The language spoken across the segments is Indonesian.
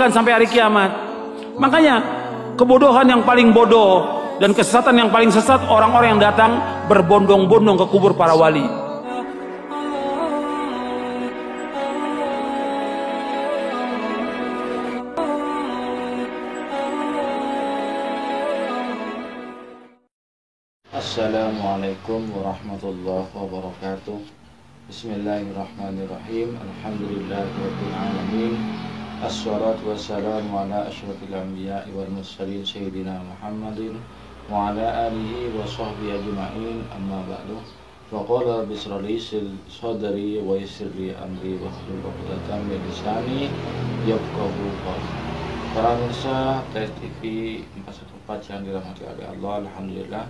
bahkan sampai hari kiamat. Makanya kebodohan yang paling bodoh dan kesesatan yang paling sesat orang-orang yang datang berbondong-bondong ke kubur para wali. Assalamualaikum warahmatullahi wabarakatuh. Bismillahirrahmanirrahim. Alhamdulillahirabbil alamin. Assalatu wassalamu ala asyrafil anbiya'i wal mursalin sayyidina Muhammadin wa ala alihi wa sahbihi ajma'in. Amma ba'du. Wa qala rabbi ishrah li sadri wa yassir li amri wahlul 'uqdatam min lisani yafqahu qawli. Para pemirsa TV 414 yang dirahmati oleh Allah, alhamdulillah.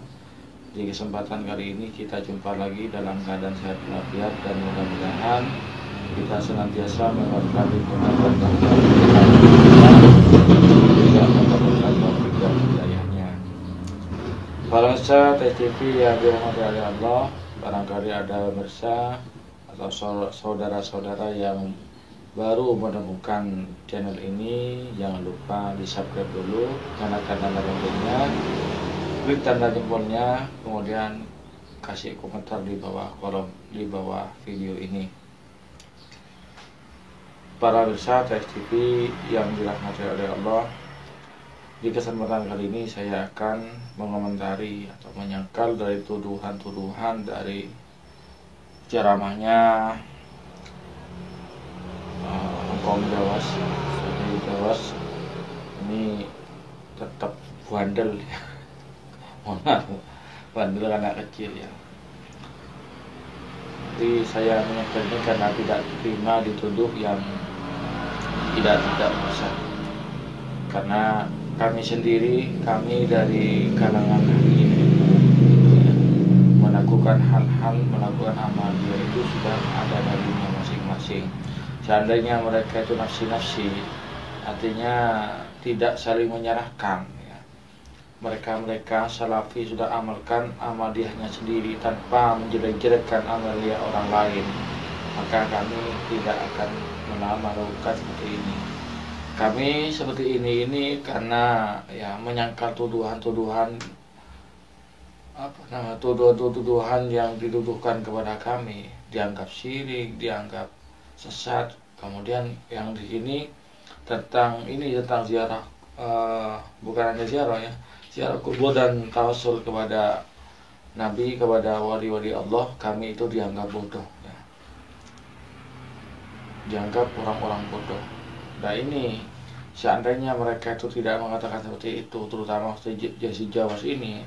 Di kesempatan kali ini kita jumpa lagi dalam keadaan sehat walafiat, dan mudah-mudahan kita senantiasa melakukan lingkungan dan tidak mendapatkan taufiq dan hidayahnya. Para pemirsa TV yang dirahmati oleh Allah, barangkali ada pemirsa atau saudara-saudara yang baru menemukan channel ini, jangan lupa di subscribe dulu, nyalakan tanda loncengnya, klik tanda jempolnya, kemudian kasih komentar di bawah kolom di bawah video ini. Para pemirsa TV yang dirahmati oleh Allah, di kesempatan kali ini saya akan mengomentari atau menyangkal dari tuduhan-tuduhan dari ceramahnya kaum Jawas. Ini tetap bandel ya. Bandel anak kecil ya. Jadi saya menyangkal ini karena tidak terima dituduh yang tidak bisa. Karena kami dari kalangan ini melakukan melakukan amal dia itu sudah ada darinya masing-masing. Seandainya mereka itu nafsi-nafsi, artinya tidak saling menyerahkan. Mereka salafi sudah amalkan amaliyahnya sendiri tanpa menjelek-jelekkan amaliyah orang lain, maka kami tidak akan melakukan seperti ini. Kami seperti ini karena ya menyangkal tuduhan-tuduhan yang dituduhkan kepada kami, dianggap syirik, dianggap sesat. Kemudian yang di sini tentang ziarah, bukan hanya ziarah ya, ziarah kubur dan tawassul kepada Nabi, kepada wali-wali Allah, kami itu dianggap bodoh ya. Dianggap orang-orang bodoh. Nah ini, seandainya mereka itu tidak mengatakan seperti itu, terutama si Jawas ini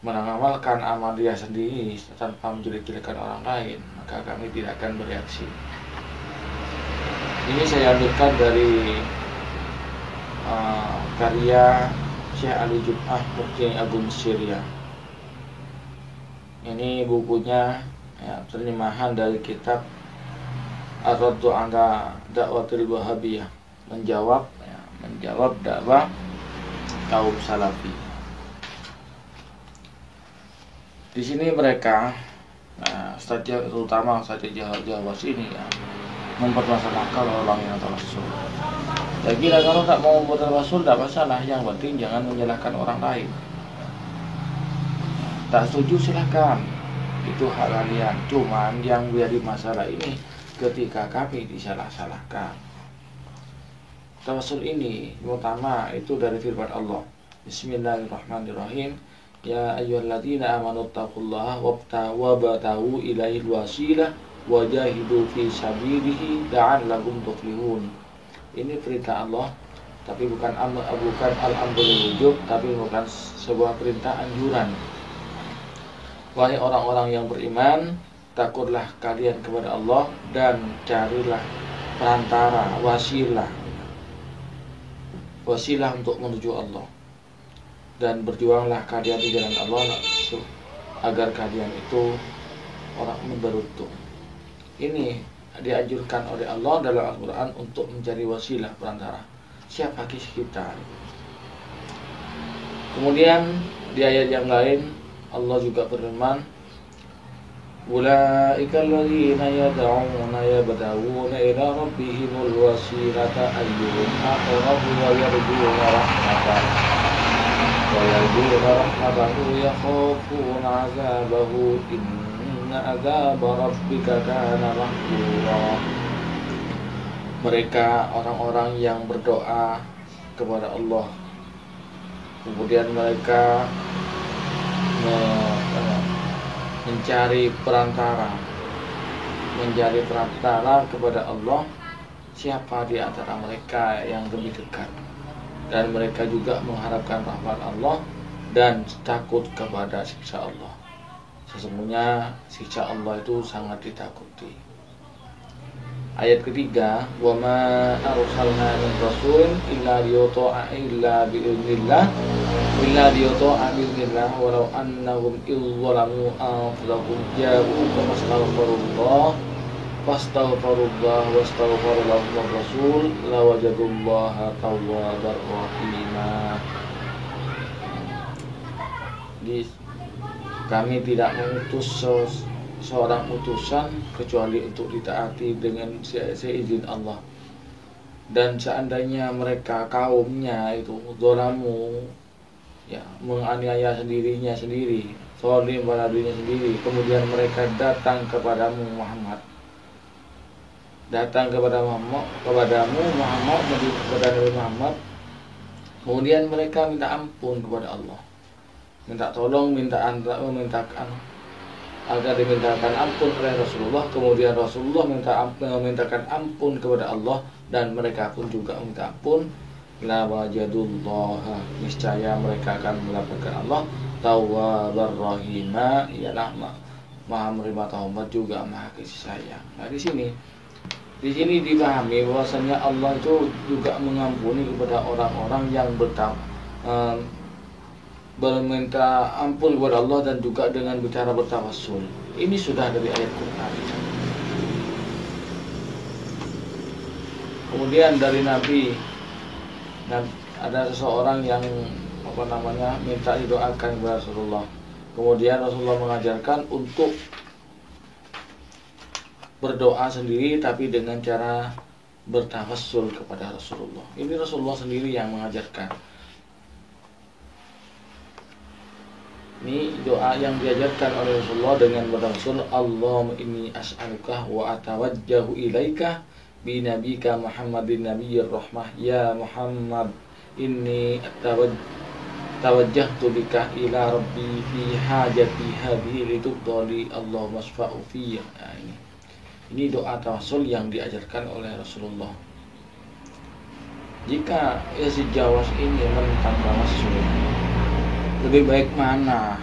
mengamalkan amal dia sendiri tanpa menjelek-jelekan orang lain, maka kami tidak akan bereaksi. Ini saya ambilkan dari karya Syekh Ali Jum'ah Mufti Agung Syria. Ini bukunya ya, terjemahan dari kitab Ar-Raddu 'ala Da'watil Wahabiyah, menjawab dakwah kaum salafi. Di sini mereka, terutama saja Jawas ini ya, mempermasalahkan orang yang tawassul. Jadi kalau tak mau bertawassul tidak masalah, yang penting jangan menyalahkan orang lain. Tak setuju silahkan, itu hak kalian. Cuman yang menjadi masalah ini ketika kami disalah-salahkan. Tawassul ini pertama itu dari firman Allah. Bismillahirrahmanirrahim. Ya ayyuhalladzina amanu taqullaha wabtaghu ilaihil wasilah wajahidu fi sabilihi la'allakum tuflihun. Ini perintah Allah, tapi bukan al-amru lil wujub, tapi bukan sebuah perintah anjuran. Wahai orang-orang yang beriman, takutlah kalian kepada Allah dan carilah perantara, wasilah untuk menuju Allah, dan berjuanglah kalian di jalan Allah agar kalian itu orang beruntung. Ini dianjurkan oleh Allah dalam Al-Quran untuk mencari wasilah, perantara. Siapa kita? Kemudian di ayat yang lain Allah juga berfirman, Ulaika alladziina yad'uuna yabtaghuuna ilaa rabbihimul wasiilata ayyuhum aqrabu wa yarjuuna rahmatahu yakhaafuna 'adzabahu inna 'adzaba rabbika kaana mahdzura. Mereka orang-orang yang berdoa kepada Allah, kemudian mereka mencari perantara kepada Allah. Siapa di antara mereka yang lebih dekat? Dan mereka juga mengharapkan rahmat Allah dan takut kepada siksa Allah. Sesungguhnya siksa Allah itu sangat ditakuti. Ayat ketiga, wa ma arsalna min rasulin illa liyuta'a bi'idznillah walau annahum izzalamu anfusahum ja'uka fastaghfirullah wastaghfara rasul lawajadullaha tawwabar rahima. Kami tidak mengutus seorang utusan kecuali untuk ditaati dengan seizin Allah. Dan seandainya mereka kaumnya itu zalamu, ya, menganiaya dirinya sendiri, zalim pada dirinya sendiri, kemudian mereka datang kepadamu Muhammad, kepada Nabi Muhammad, kemudian mereka minta ampun kepada Allah, minta tolong, memintakan agar dimintakan ampun oleh Rasulullah, kemudian Rasulullah memintakan ampun kepada Allah, dan mereka pun juga minta ampun, la wajadullaha, niscaya mereka akan mendapatkan Allah tawwabar rahima, ialah maha menerima taubat juga maha kasih sayang. Nah, di sini dipahami bahwasanya Allah itu juga mengampuni kepada orang-orang yang berminta ampun kepada Allah dan juga dengan bicara bertawassul. Ini sudah dari ayat Quran. Kemudian dari Nabi, ada seseorang yang minta didoakan kepada Rasulullah. Kemudian Rasulullah mengajarkan untuk berdoa sendiri tapi dengan cara bertawassul kepada Rasulullah. Ini Rasulullah sendiri yang mengajarkan. Ini doa yang diajarkan oleh Rasulullah dengan bertawassul, Allahumma inni as'aluka wa atawajjahu ilaika bi nabika Muhammadin nabiyyir rahmah, ya Muhammad inni tawajjahtu bika ila rabbi fi hajati hadhihi litubdali Allahumma shfa'u fiyya. Nah, ini doa tawassul yang diajarkan oleh Rasulullah. Jika Yazid Jawas ini menentang tawassul, lebih baik mana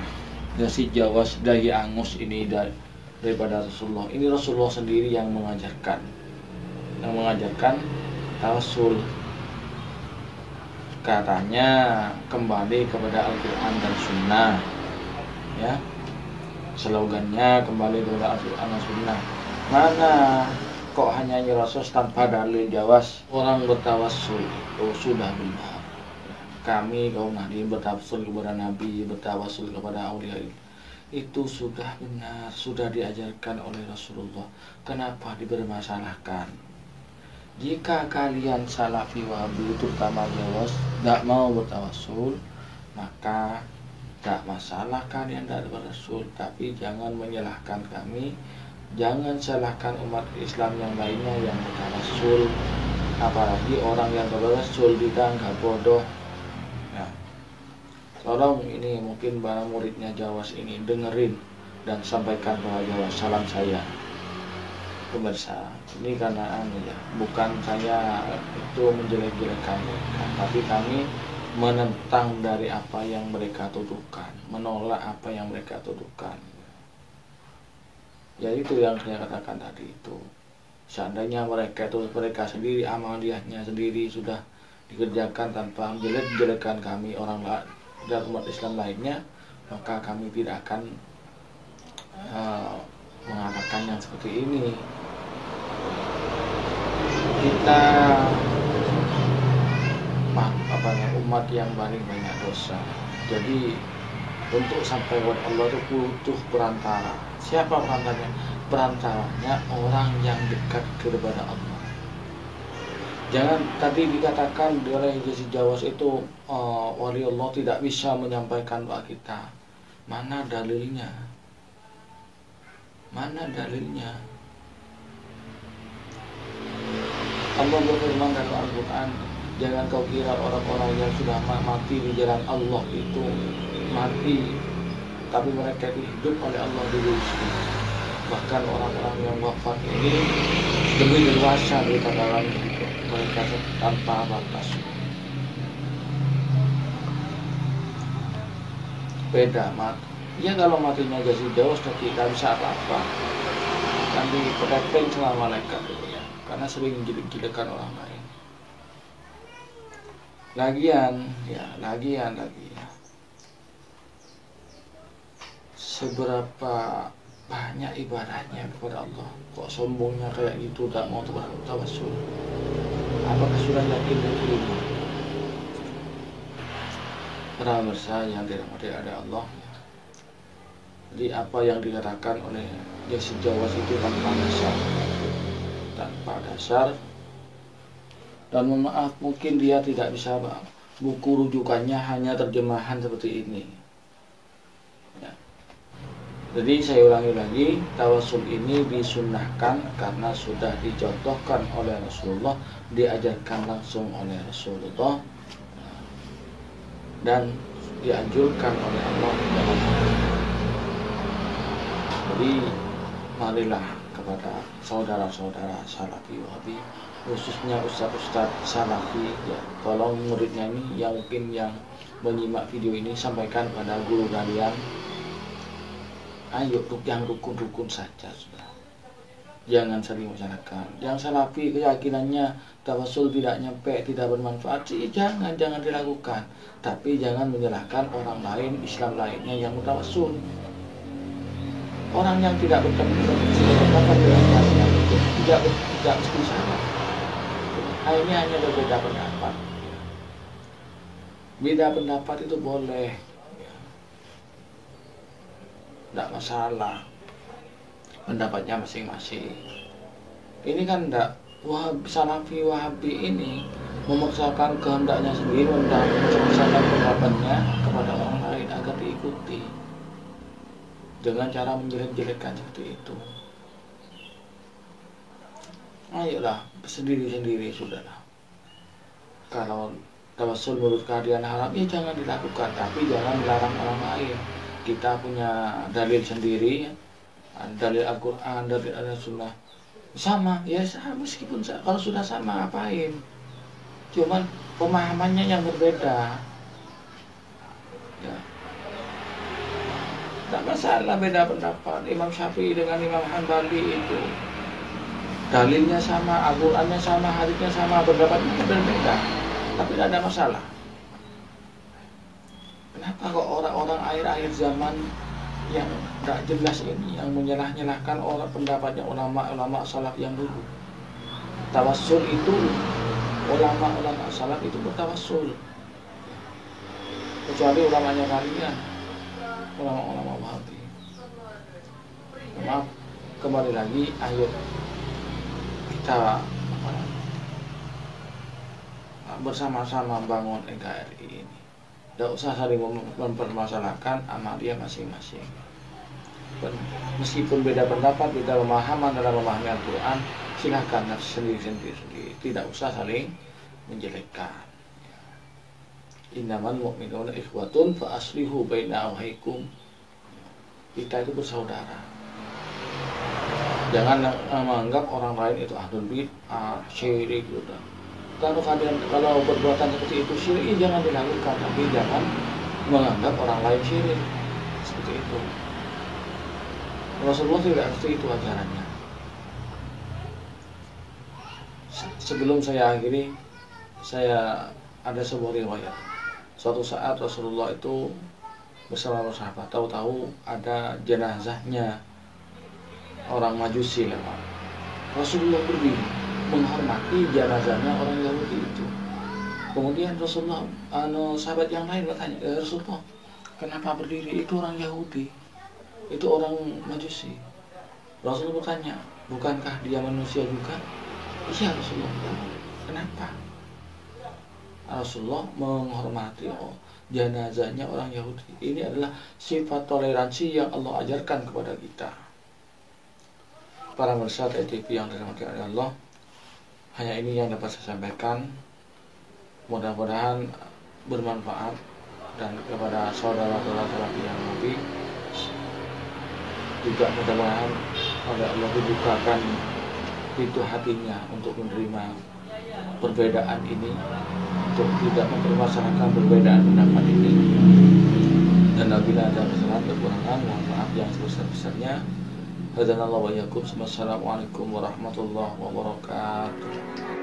Yazid Jawas Dai Angus ini daripada Rasulullah? Ini Rasulullah sendiri yang mengajarkan tawassul. Katanya kembali kepada Al-Quran dan Sunnah, ya, slogannya kembali kepada Al-Quran dan Sunnah. Mana kok hanya nyerocos tanpa dalil Jawas? Orang bertawassul sudah benar. Kami kaum Nahdien bertawassul kepada Nabi, bertawassul kepada aulia, itu sudah benar, sudah diajarkan oleh Rasulullah. Kenapa dipermasalahkan? Jika kalian Salafi Wahabi, terutama Jawas, tidak mau bertawassul, maka tidak masalah kalian dari Rasul. Tapi jangan menyalahkan kami, jangan salahkan umat Islam yang lainnya yang bertawassul. Apalagi orang yang bertawassul dianggap bodoh. Tolong ini mungkin para muridnya Jawas ini dengerin dan sampaikan kepada Jawas salam saya. Pemirsa, ini karena bukan saya itu menjelek-jelekan mereka, tapi kami menentang dari apa yang mereka tuduhkan, menolak apa yang mereka tuduhkan. Ya itu yang saya katakan tadi itu. Seandainya mereka sendiri amaliyahnya sendiri sudah dikerjakan tanpa menjelek-jelekan kami orang lain dan umat Islam lainnya, maka kami tidak akan mengatakan yang seperti ini. Kita umat yang paling banyak dosa. Jadi Untuk sampai kepada Allah itu butuh perantara. Siapa perantaranya? Perantaranya orang yang dekat kepada Allah. Jangan tadi dikatakan oleh Yazid Jawas itu wali Allah tidak bisa menyampaikan doa kita. Mana dalilnya? Mana dalilnya? Allah berfirman dalam Al-Quran, jangan kau kira orang-orang yang sudah mati di jalan Allah itu mati, tapi mereka hidup oleh Allah dulu. Bahkan orang-orang yang wafat ini lebih dewasa dari orang hidup, mereka tanpa batas. Beda mat. Ya kalau matinya Yazid Jawas tidak bisa apa-apa. Kan dipeteng sama malaikat itu ya, karena sering menjelek-jelekan orang lain. Lagian. Seberapa banyak ibadahnya kepada Allah, kok sombongnya kayak gitu, tak mau tawassul? Apakah sudah yakin diterima? Para pemirsa yang dirahmati oleh Allah, jadi apa yang dikatakan oleh Yazid Jawas itu tanpa dasar, dan mohon maaf mungkin dia tidak bisa, buku rujukannya hanya terjemahan seperti ini. Jadi saya ulangi lagi, tawassul ini disunnahkan karena sudah dicontohkan oleh Rasulullah, diajarkan langsung oleh Rasulullah, dan dianjurkan oleh Allah dalam Al-Quran. Jadi marilah kepada saudara-saudara Salafi Wahabi, khususnya ustaz-ustaz Salafi ya, tolong muridnya ini yang mungkin yang menyimak video ini, sampaikan pada guru kalian. Ayo yang rukun-rukun saja sudah. Jangan saling membicarakan. Yang Salafi keyakinannya tawassul tidak nyampe, tidak bermanfaat sih, jangan dilakukan. Tapi jangan menyalahkan orang lain, Islam lainnya yang mutawassul. Orang yang tidak berpendapat dengan itu tidak mesti salah. Ini hanya berbeda pendapat. Beda pendapat itu boleh. Tidak masalah, pendapatnya masing-masing. Ini kan tidak Salafi Wahabi ini memaksakan kehendaknya sendiri, memaksakan pendapatnya kepada orang lain agar diikuti dengan cara menjelek-jelekkan seperti itu. Ayolah, sendiri-sendiri sudahlah. Kalau tawassul menurut kalian haram, ya jangan dilakukan, tapi jangan melarang orang lain. Kita punya dalil sendiri, dalil Al-Quran, dalil Al-Sunnah, sama, ya sama, meskipun kalau sudah sama ngapain, cuman pemahamannya yang berbeda ya. Tak masalah beda pendapat. Imam Syafi'i dengan Imam Hanbali itu dalilnya sama, Al-Qurannya sama, hadisnya sama, pendapatnya berbeda, tapi tidak ada masalah. Kenapa kok orang-orang akhir-akhir zaman yang tidak jelas ini, yang menyalah-nyalahkan orang pendapatnya ulama-ulama salaf yang dulu? Tawassul itu, ulama-ulama salaf itu bertawassul, kecuali ulamanya kalian, ulama-ulama Wahabi. Maaf, kembali lagi, ayo kita bersama-sama bangun NKRI ini. Tidak usah saling mempermasalahkan amalia masing-masing. Meskipun beda pendapat, beda pemahaman dalam memahami Al-Quran, silakan sendiri-sendiri. Tidak usah saling menjelekkan. Innamal mu'minuna ikhwatun fa aslihu baina awhaikum. Kita itu bersaudara. Jangan menganggap orang lain itu ahlul bid'ah, syirik gitu. Kalau perbuatan seperti itu syirik, jangan dilakukan, tapi jangan menganggap orang lain syirik seperti itu. Rasulullah tidak seperti itu ajarannya. Sebelum saya akhiri, saya ada sebuah riwayat. Suatu saat Rasulullah itu bersama sahabat, tahu-tahu ada jenazahnya orang Majusi lewat. Rasulullah berdiri menghormati jenazahnya orang Yahudi itu. Kemudian Rasulullah, sahabat yang lain bertanya, Rasulullah, Kenapa berdiri? Itu orang Yahudi, itu orang Majusi. Rasulullah bertanya, bukankah dia manusia juga? Iya Rasulullah. Kenapa? Rasulullah menghormati jenazahnya orang Yahudi. Ini adalah sifat toleransi yang Allah ajarkan kepada kita. Para pemirsa TV yang dirahmati oleh Allah, hanya ini yang dapat saya sampaikan. Mudah-mudahan bermanfaat, dan kepada saudara-saudara yang Nabi juga mudah-mudahan oleh Allah dibukakan pintu hatinya untuk menerima perbedaan ini, untuk tidak mempermasalahkan perbedaan pendapat ini. Dan apabila ada kesalahan kekurangan, mohon maaf yang sebesar-besarnya. Hadanallahu wa iyyakum. Wassalamualaikum warahmatullahi wabarakatuh.